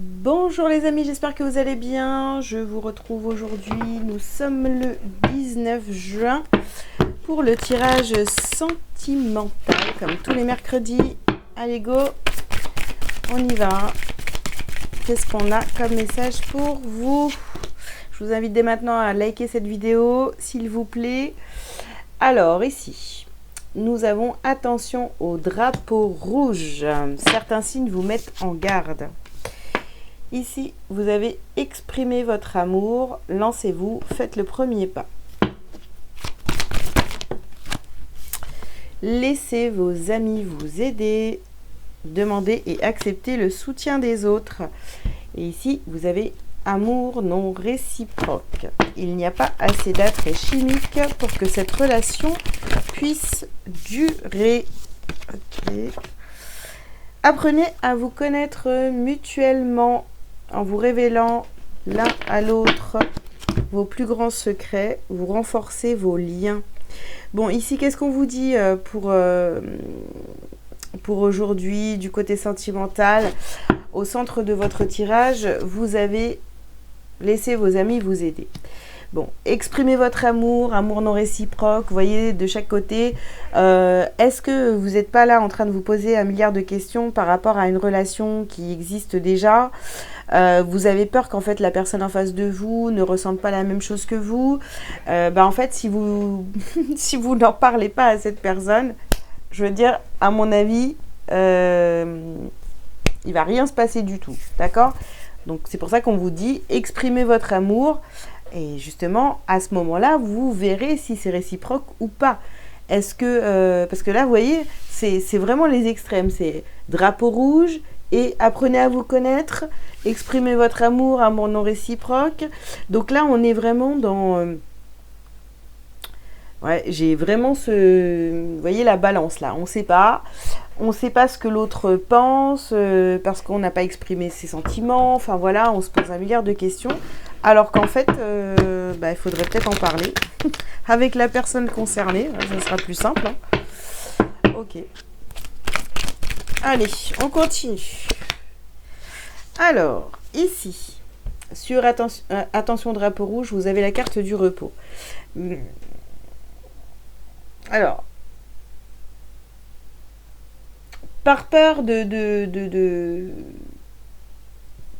Bonjour les amis, j'espère que vous allez bien. Je vous retrouve aujourd'hui. Nous sommes le 19 juin pour le tirage sentimental, comme tous les mercredis. Allez go, on y va. Qu'est-ce qu'on a comme message pour vous? Je vous invite dès maintenant à liker cette vidéo, s'il vous plaît. Alors ici, nous avons attention au drapeau rouge. Certains signes vous mettent en garde. Ici, vous avez exprimé votre amour, lancez-vous, faites le premier pas. Laissez vos amis vous aider, demandez et acceptez le soutien des autres. Et ici, vous avez amour non réciproque. Il n'y a pas assez d'attrait chimique pour que cette relation puisse durer. Okay. Apprenez à vous connaître mutuellement en vous révélant l'un à l'autre vos plus grands secrets, vous renforcez vos liens. Bon, ici, qu'est-ce qu'on vous dit pour aujourd'hui du côté sentimental? Au centre de votre tirage, vous avez laissé vos amis vous aider. Bon, exprimez votre amour, amour non réciproque, vous voyez, de chaque côté. Est-ce que vous n'êtes pas là en train de vous poser un milliard de questions par rapport à une relation qui existe déjà? Vous avez peur qu'en fait la personne en face de vous ne ressente pas la même chose que vous. En fait, si vous si vous n'en parlez pas à cette personne, je veux dire, à mon avis, il va rien se passer du tout, d'accord? Donc c'est pour ça qu'on vous dit, exprimez votre amour. Et justement, à ce moment-là, vous verrez si c'est réciproque ou pas. Est-ce que... parce que là, vous voyez, c'est vraiment les extrêmes. C'est drapeau rouge et apprenez à vous connaître, exprimez votre amour, amour non réciproque. Donc là, on est vraiment dans... ouais, j'ai vraiment ce... Vous voyez la balance là, on ne sait pas. On ne sait pas ce que l'autre pense, parce qu'on n'a pas exprimé ses sentiments. Enfin voilà, on se pose un milliard de questions. Alors qu'en fait, il faudrait peut-être en parler avec la personne concernée. Ça sera plus simple. Hein. Ok. Allez, on continue. Alors, ici, sur attention drapeau rouge, vous avez la carte du repos. Alors, par peur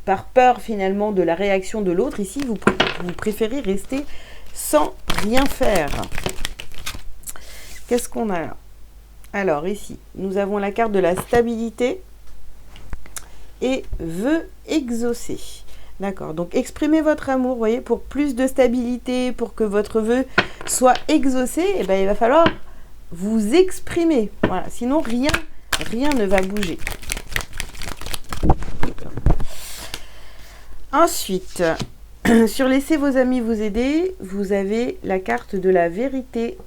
par peur finalement de la réaction de l'autre, ici, vous préférez rester sans rien faire. Qu'est-ce qu'on a là? Alors ici, nous avons la carte de la stabilité et vœux exaucés. D'accord, donc exprimez votre amour, vous voyez, pour plus de stabilité, pour que votre vœu soit exaucé, il va falloir vous exprimer. Voilà, sinon rien ne va bouger. Ensuite, sur laissez vos amis vous aider, vous avez la carte de la vérité.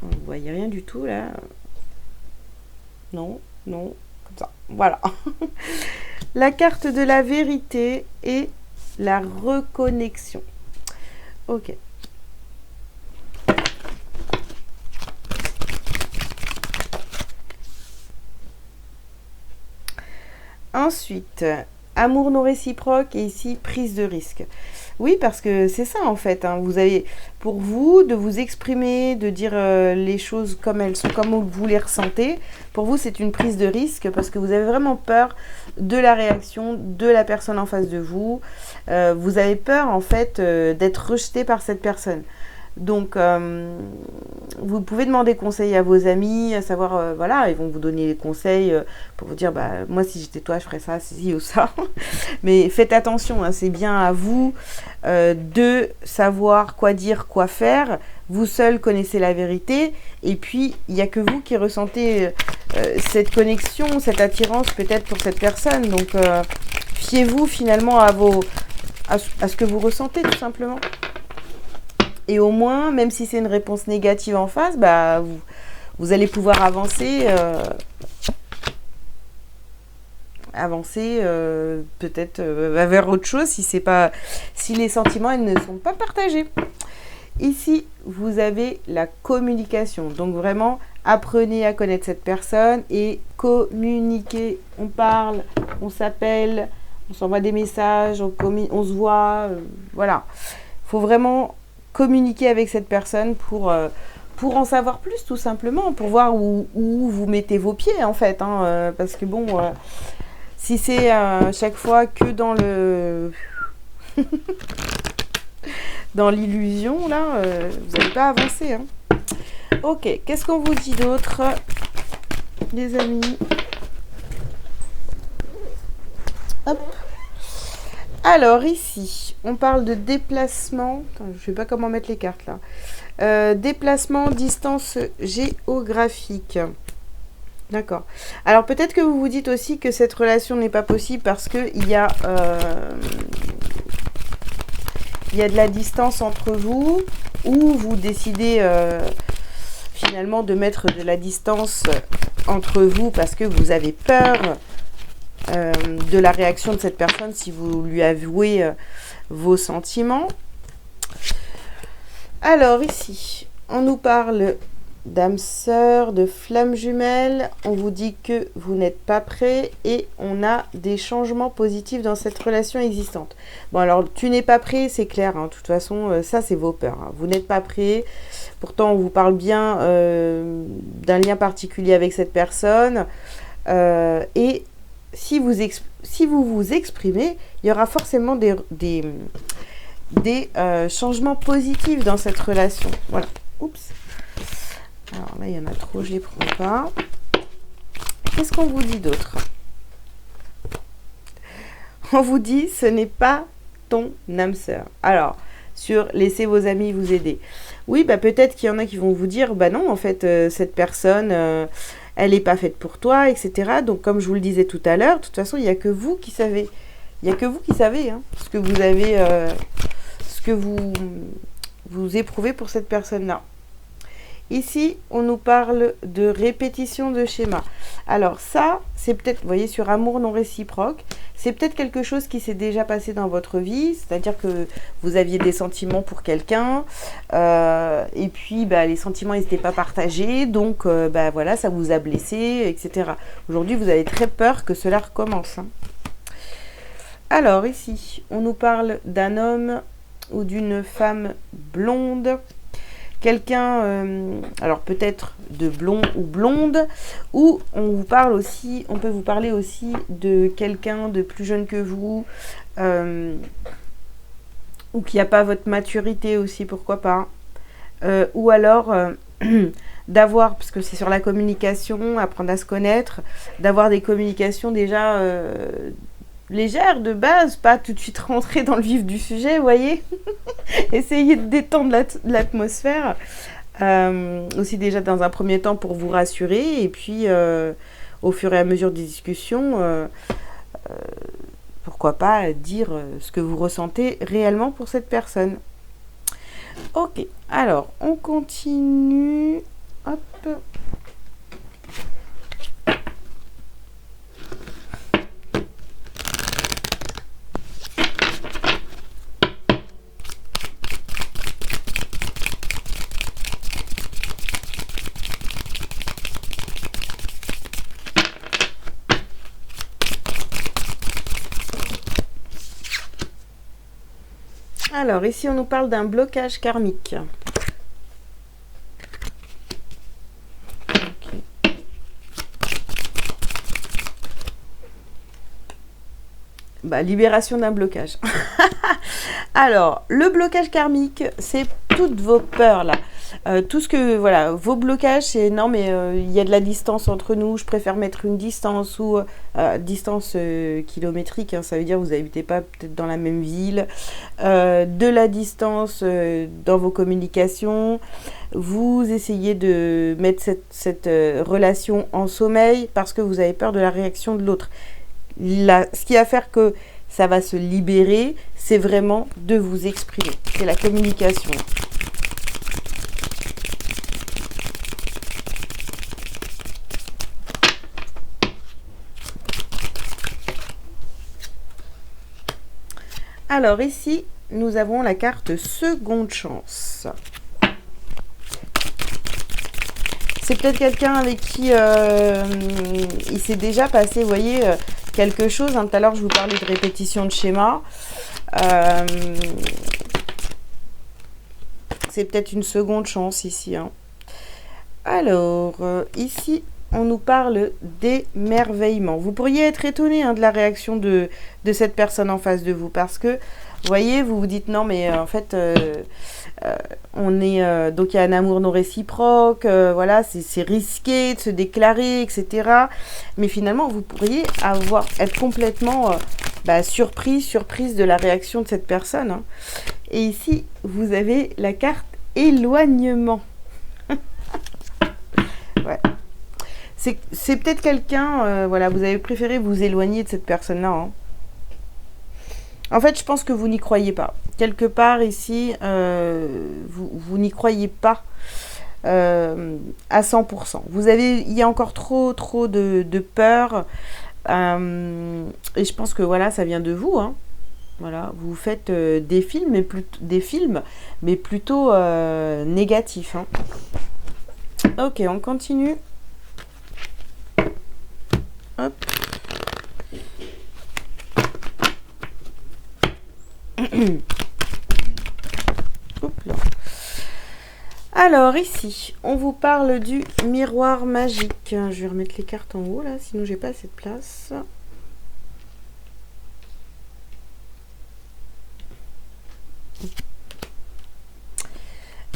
Vous ne voyez rien du tout là. Non, comme ça. Voilà. La carte de la vérité et la reconnexion. Ok. Ensuite, amour non réciproque et ici prise de risque. Oui, parce que c'est ça en fait. Hein. Vous avez, pour vous, de vous exprimer, de dire les choses comme elles sont, comme vous les ressentez. Pour vous, c'est une prise de risque parce que vous avez vraiment peur de la réaction de la personne en face de vous. Vous avez peur en fait d'être rejeté par cette personne. Donc, vous pouvez demander conseil à vos amis, à savoir, voilà, ils vont vous donner les conseils pour vous dire, moi, si j'étais toi, je ferais ça, ci ou ça. Mais faites attention, hein, c'est bien à vous de savoir quoi dire, quoi faire. Vous seul connaissez la vérité. Et puis, il n'y a que vous qui ressentez cette connexion, cette attirance peut-être pour cette personne. Donc, fiez-vous finalement à ce que vous ressentez, tout simplement. Et au moins, même si c'est une réponse négative en face, vous allez pouvoir avancer, peut-être vers autre chose si les sentiments ne sont pas partagés. Ici, vous avez la communication. Donc vraiment, apprenez à connaître cette personne et communiquer. On parle, on s'appelle, on s'envoie des messages, on se voit, voilà. Il faut vraiment communiquer avec cette personne pour en savoir plus, tout simplement, pour voir où vous mettez vos pieds, en fait. Hein, parce que bon, si c'est chaque fois que dans le... dans l'illusion, là, vous n'allez pas avancer. Hein. Ok, qu'est-ce qu'on vous dit d'autre, les amis? Hop. Alors, ici, on parle de déplacement. Attends, je ne sais pas comment mettre les cartes, là. Déplacement, distance géographique. D'accord. Alors, peut-être que vous vous dites aussi que cette relation n'est pas possible parce qu'il y a... il y a de la distance entre vous, ou vous décidez finalement de mettre de la distance entre vous parce que vous avez peur de la réaction de cette personne si vous lui avouez vos sentiments. Alors ici, on nous parle d'âme sœur, de flamme jumelle, on vous dit que vous n'êtes pas prêt et on a des changements positifs dans cette relation existante. Bon alors, tu n'es pas prêt, c'est clair, hein, de toute façon, ça c'est vos peurs. Hein. Vous n'êtes pas prêt, pourtant on vous parle bien d'un lien particulier avec cette personne et si vous vous exprimez, il y aura forcément des changements positifs dans cette relation. Voilà, oups. Alors là, il y en a trop, je les prends pas. Qu'est-ce qu'on vous dit d'autre? On vous dit, ce n'est pas ton âme sœur. Alors, sur laissez vos amis vous aider. Oui, bah peut-être qu'il y en a qui vont vous dire, bah non, en fait, cette personne, elle n'est pas faite pour toi, etc. Donc, comme je vous le disais tout à l'heure, de toute façon, il n'y a que vous qui savez. Il n'y a que vous qui savez hein, ce que vous avez, ce que vous éprouvez pour cette personne-là. Ici, on nous parle de répétition de schéma. Alors ça, c'est peut-être, vous voyez, sur amour non réciproque, c'est peut-être quelque chose qui s'est déjà passé dans votre vie, c'est-à-dire que vous aviez des sentiments pour quelqu'un, et puis bah, les sentiments n'étaient pas partagés, donc bah, voilà, ça vous a blessé, etc. Aujourd'hui, vous avez très peur que cela recommence. Hein. Alors ici, on nous parle d'un homme ou d'une femme blonde, quelqu'un, alors peut-être de blond ou blonde, ou on peut vous parler aussi de quelqu'un de plus jeune que vous, ou qui n'a pas votre maturité aussi, pourquoi pas, ou alors d'avoir, parce que c'est sur la communication, apprendre à se connaître, d'avoir des communications déjà légères de base, pas tout de suite rentrer dans le vif du sujet, vous voyez. Essayez de détendre l'atmosphère, aussi déjà dans un premier temps pour vous rassurer, et puis au fur et à mesure des discussions, pourquoi pas dire ce que vous ressentez réellement pour cette personne. Ok, alors on continue, hop. Alors, ici, on nous parle d'un blocage karmique. Okay. Bah, libération d'un blocage. Alors, le blocage karmique, c'est toutes vos peurs, là. Tout ce que, voilà, vos blocages, c'est non, mais il y a de la distance entre nous, je préfère mettre une distance ou distance kilométrique, hein, ça veut dire que vous n'habitez pas peut-être dans la même ville, de la distance dans vos communications, vous essayez de mettre cette relation en sommeil parce que vous avez peur de la réaction de l'autre. Ce qui va faire que ça va se libérer, c'est vraiment de vous exprimer, c'est la communication. Alors ici, nous avons la carte seconde chance. C'est peut-être quelqu'un avec qui il s'est déjà passé, vous voyez, quelque chose. Hein. Tout à l'heure, je vous parlais de répétition de schéma. C'est peut-être une seconde chance ici. Hein. Alors, ici, on nous parle d'émerveillement. Vous pourriez être étonné hein, de la réaction de cette personne en face de vous. Parce que, vous voyez, vous vous dites, non, mais en fait, on est... donc, il y a un amour non réciproque. Voilà, c'est risqué de se déclarer, etc. Mais finalement, vous pourriez être complètement surprise de la réaction de cette personne. Hein. Et ici, vous avez la carte éloignement. Ouais. C'est peut-être quelqu'un, voilà, vous avez préféré vous éloigner de cette personne-là. Hein. En fait, je pense que vous n'y croyez pas. Quelque part ici, vous n'y croyez pas à 100%. Il y a encore trop de peur. Et je pense que voilà, ça vient de vous. Hein. Voilà, vous faites des films, mais plutôt négatifs. Hein. Ok, on continue. Hop. Hop là. Alors ici, on vous parle du miroir magique. Je vais remettre les cartes en haut là, sinon j'ai pas assez de place.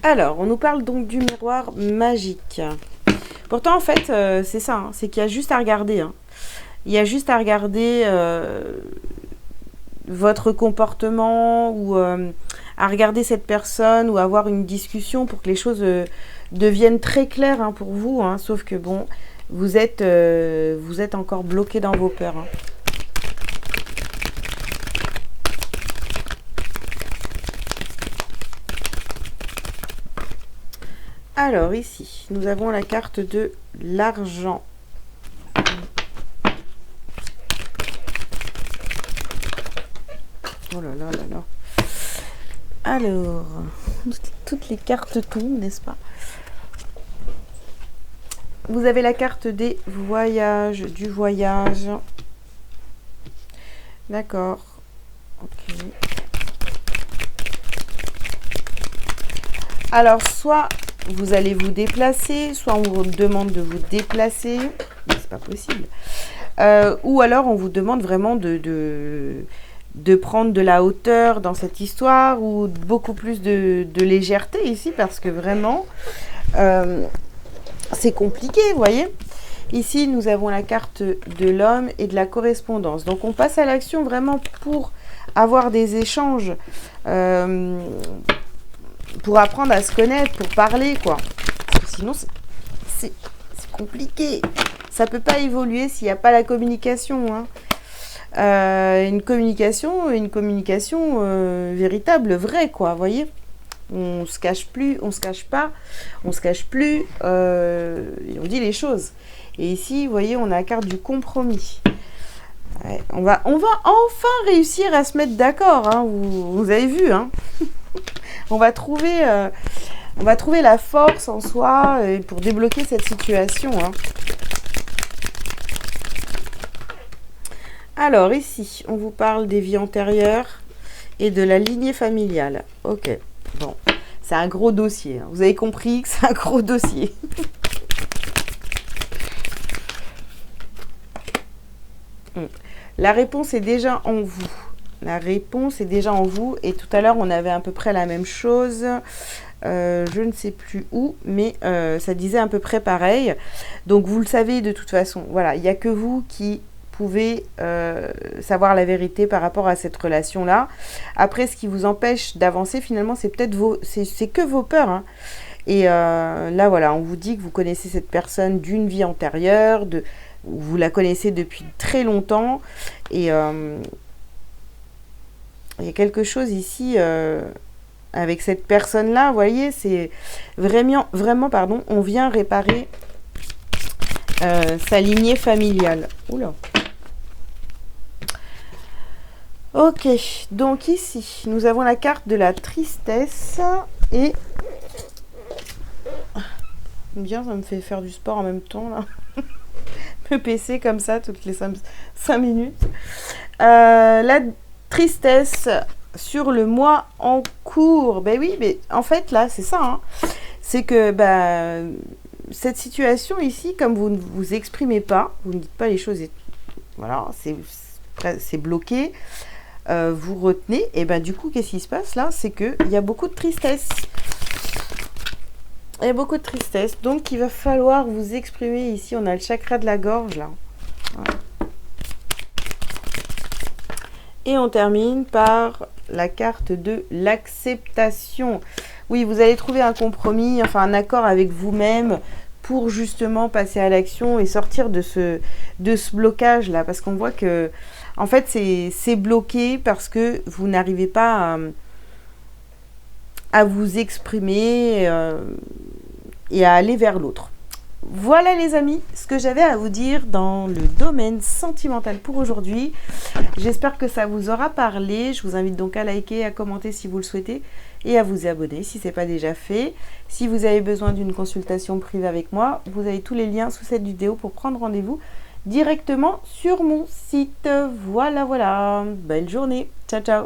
Alors, on nous parle donc du miroir magique. Pourtant, en fait, c'est ça, hein, c'est qu'il y a juste à regarder. Hein. Il y a juste à regarder votre comportement ou à regarder cette personne ou avoir une discussion pour que les choses deviennent très claires hein, pour vous. Hein, sauf que bon, vous êtes encore bloqué dans vos peurs. Hein. Alors ici, nous avons la carte de l'argent. Oh là là là là. Alors, toutes les cartes tombent, n'est-ce pas? Vous avez la carte des voyages, du voyage. D'accord. Ok. Alors, soit vous allez vous déplacer, soit on vous demande de vous déplacer. Mais c'est pas possible. Ou alors, on vous demande vraiment de prendre de la hauteur dans cette histoire ou beaucoup plus de légèreté ici parce que vraiment c'est compliqué, vous voyez. Ici, nous avons la carte de l'homme et de la correspondance. Donc, on passe à l'action vraiment pour avoir des échanges, pour apprendre à se connaître, pour parler, quoi. Parce que sinon, c'est compliqué. Ça peut pas évoluer s'il n'y a pas la communication, hein. Une communication véritable, vraie, quoi, vous voyez. On se cache plus, on se cache pas, on se cache plus, et on dit les choses. Et ici, vous voyez, on a la carte du compromis. Ouais, on va enfin réussir à se mettre d'accord, hein, vous avez vu, hein. on va trouver la force en soi pour débloquer cette situation, hein. Alors ici, on vous parle des vies antérieures et de la lignée familiale. Ok, bon, c'est un gros dossier. Hein. Vous avez compris que c'est un gros dossier. La réponse est déjà en vous. La réponse est déjà en vous. Et tout à l'heure, on avait à peu près la même chose. Je ne sais plus où, mais ça disait à peu près pareil. Donc, vous le savez de toute façon. Voilà, il n'y a que vous qui pouvez savoir la vérité par rapport à cette relation-là. Après, ce qui vous empêche d'avancer, finalement, c'est peut-être c'est que vos peurs. Hein. Et là, voilà, on vous dit que vous connaissez cette personne d'une vie antérieure, vous la connaissez depuis très longtemps. Et il y a quelque chose ici avec cette personne-là, vous voyez, c'est vraiment, pardon, on vient réparer sa lignée familiale. Oula. Ok, donc ici, nous avons la carte de la tristesse et... Bien, ça me fait faire du sport en même temps, là. me baisser comme ça toutes les 5 minutes. La tristesse sur le mois en cours. Ben oui, mais en fait, là, c'est ça. Hein. C'est que cette situation ici, comme vous ne vous exprimez pas, vous ne dites pas les choses, voilà, c'est bloqué, vous retenez, et ben du coup, qu'est-ce qui se passe là? C'est qu'il y a beaucoup de tristesse. Il y a beaucoup de tristesse, donc il va falloir vous exprimer. Ici, on a le chakra de la gorge, là. Voilà. Et on termine par la carte de l'acceptation. Oui, vous allez trouver un compromis, enfin un accord avec vous-même pour justement passer à l'action et sortir de ce blocage-là. Parce qu'on voit que, en fait, c'est bloqué parce que vous n'arrivez pas à vous exprimer et à aller vers l'autre. Voilà les amis, ce que j'avais à vous dire dans le domaine sentimental pour aujourd'hui. J'espère que ça vous aura parlé. Je vous invite donc à liker, à commenter si vous le souhaitez et à vous abonner si ce n'est pas déjà fait. Si vous avez besoin d'une consultation privée avec moi, vous avez tous les liens sous cette vidéo pour prendre rendez-vous directement sur mon site. Voilà, voilà. Belle journée. Ciao, ciao.